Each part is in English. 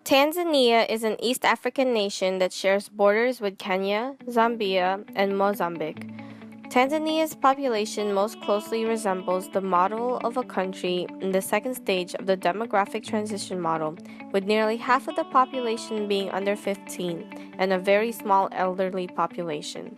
Tanzania is an East African nation that shares borders with Kenya, Zambia, and Mozambique. Tanzania's population most closely resembles the model of a country in the second stage of the demographic transition model, with nearly half of the population being under 15 and a very small elderly population.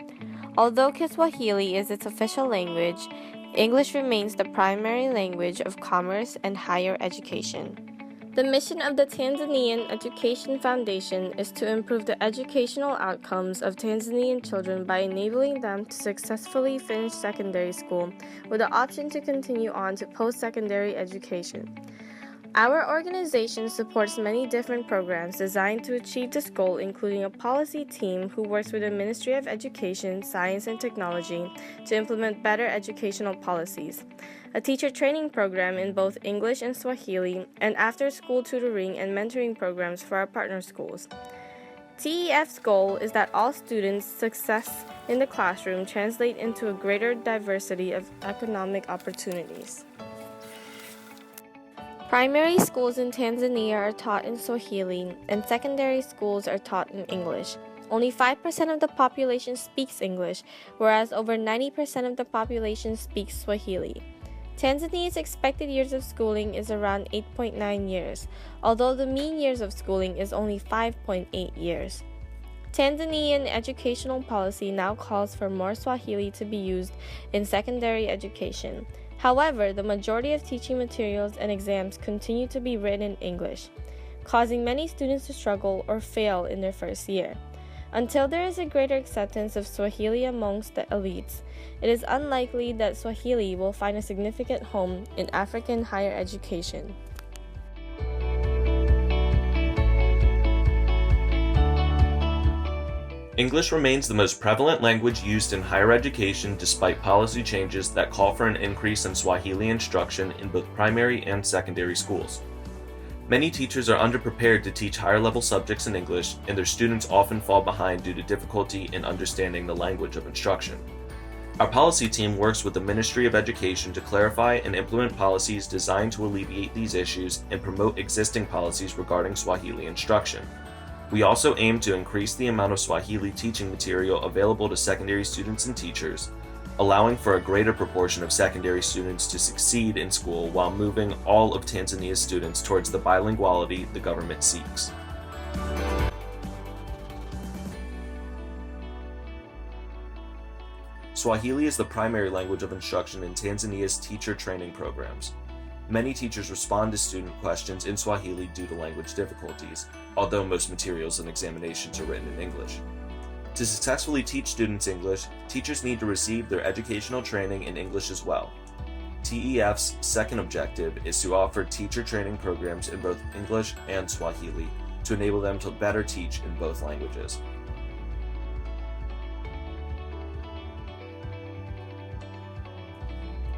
Although Kiswahili is its official language, English remains the primary language of commerce and higher education. The mission of the Tanzanian Education Foundation is to improve the educational outcomes of Tanzanian children by enabling them to successfully finish secondary school with the option to continue on to post-secondary education. Our organization supports many different programs designed to achieve this goal, including a policy team who works with the Ministry of Education, Science and Technology to implement better educational policies, a teacher training program in both English and Swahili, and after-school tutoring and mentoring programs for our partner schools. TEF's goal is that all students' success in the classroom translate into a greater diversity of economic opportunities. Primary schools in Tanzania are taught in Swahili, and secondary schools are taught in English. Only 5% of the population speaks English, whereas over 90% of the population speaks Swahili. Tanzania's expected years of schooling is around 8.9 years, although the mean years of schooling is only 5.8 years. Tanzanian educational policy now calls for more Swahili to be used in secondary education. However, the majority of teaching materials and exams continue to be written in English, causing many students to struggle or fail in their first year. Until there is a greater acceptance of Swahili amongst the elites, it is unlikely that Swahili will find a significant home in African higher education. English remains the most prevalent language used in higher education despite policy changes that call for an increase in Swahili instruction in both primary and secondary schools. Many teachers are underprepared to teach higher-level subjects in English, and their students often fall behind due to difficulty in understanding the language of instruction. Our policy team works with the Ministry of Education to clarify and implement policies designed to alleviate these issues and promote existing policies regarding Swahili instruction. We also aim to increase the amount of Swahili teaching material available to secondary students and teachers, allowing for a greater proportion of secondary students to succeed in school while moving all of Tanzania's students towards the bilinguality the government seeks. Swahili is the primary language of instruction in Tanzania's teacher training programs. Many teachers respond to student questions in Swahili due to language difficulties, although most materials and examinations are written in English. To successfully teach students English, teachers need to receive their educational training in English as well. TEF's second objective is to offer teacher training programs in both English and Swahili to enable them to better teach in both languages.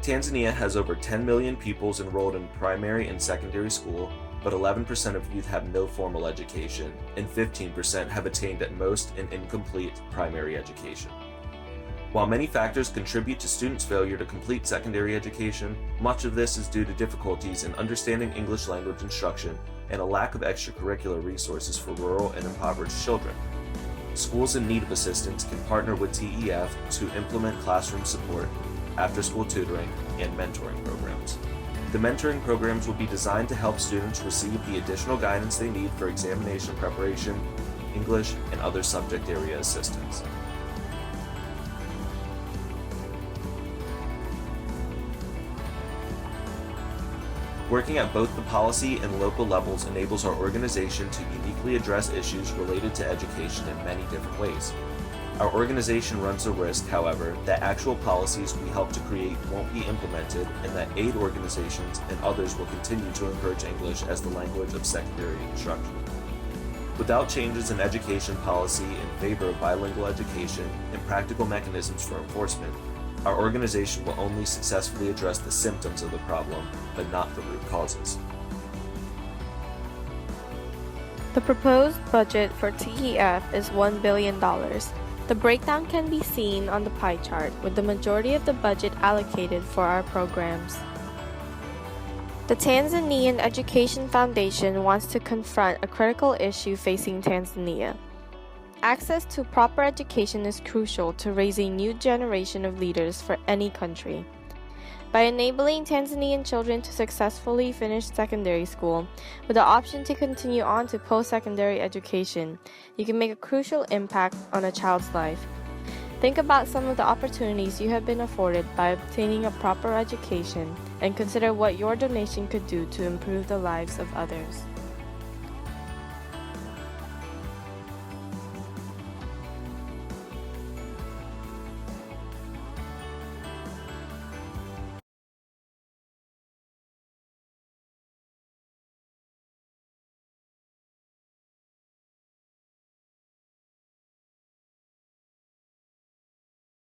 Tanzania has over 10 million pupils enrolled in primary and secondary school, but 11% of youth have no formal education, and 15% have attained at most an incomplete primary education. While many factors contribute to students' failure to complete secondary education, much of this is due to difficulties in understanding English language instruction and a lack of extracurricular resources for rural and impoverished children. Schools in need of assistance can partner with TEF to implement classroom support, after-school tutoring, and mentoring programs. The mentoring programs will be designed to help students receive the additional guidance they need for examination preparation, English, and other subject area assistance. Working at both the policy and local levels enables our organization to uniquely address issues related to education in many different ways. Our organization runs the risk, however, that actual policies we help to create won't be implemented and that aid organizations and others will continue to encourage English as the language of secondary instruction. Without changes in education policy in favor of bilingual education and practical mechanisms for enforcement, our organization will only successfully address the symptoms of the problem, but not the root causes. The proposed budget for TEF is $1 billion. The breakdown can be seen on the pie chart, with the majority of the budget allocated for our programs. The Tanzanian Education Foundation wants to confront a critical issue facing Tanzania. Access to proper education is crucial to raise a new generation of leaders for any country. By enabling Tanzanian children to successfully finish secondary school with the option to continue on to post-secondary education, you can make a crucial impact on a child's life. Think about some of the opportunities you have been afforded by obtaining a proper education and consider what your donation could do to improve the lives of others.